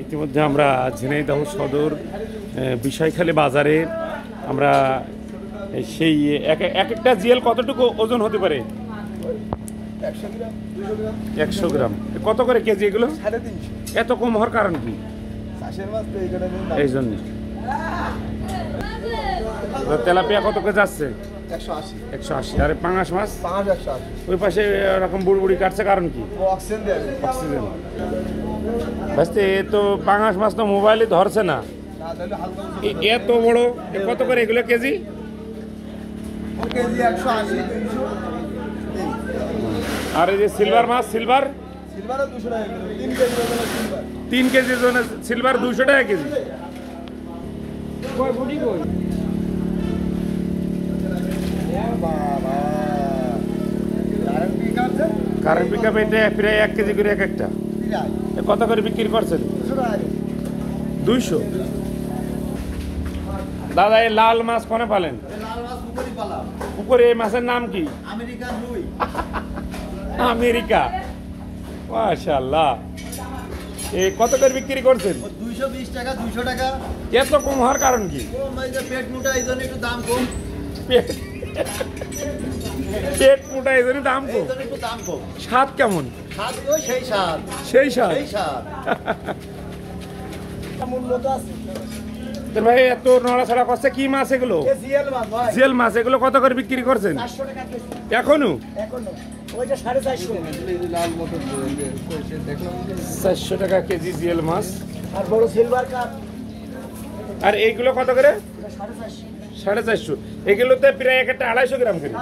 ইতিমধ্যে আমরা ঝিনাইদহ সদর বিষয়খালী বাজারে আমরা সেই এক একটা জিএল কতটুকু ওজন হতে পারে? 100 গ্রাম। কত করে কেজি এগুলো? 350। এত কম হওয়ার কারণ কি? এই জন্য। তেলাপিয়া কত কেজি আসছে? 180। আরে পাঙাশ মাছ? ওই পাশে এরকম বুড়ি কাটছে কারণ কি? অক্সিজেন। ভাসতে তো পাঙাশ মাছ তো মোবাইলে ধরছে না, এত বড়। কত করে এগুলো কেজি? 180। আর এই যে সিলভার মাছ, সিলভার 200 টাকা কিলো। 3 কেজি ওজনের সিলভার 200 টাকা কেজি। কারেন্ট পিক আপ এটা প্রায় 1 কেজি করে এক একটা। কত করে বিক্রি করছেন? 200। দাদা এই লাল মাছ কোনে পালেন? পুকুরে। এই মাছের নাম কি? আমেরিকা। মাশাআল্লাহ। এই কত করে বিক্রি করছেন? 220 টাকা, 200 টাকা। এত কম হওয়ার কারণ কি? পেট মোটা, এই জন্য একটু দাম কম। পেট মোটা এই জন্য দাম কম। স্বাদ কেমন? সেই স্বাদ। ভাই এত নড়াছড়া করছে কি মাছ এগুলো? জিএল মাছ। এগুলো কত করে বিক্রি করছেন? এখনো 400 টাকা কেজি জিএল মাছ। আর বড় সিলভার কাপ। আর এইগুলো কত করে? 450। এগুলোতে প্রায় একটা 250 গ্রাম করে।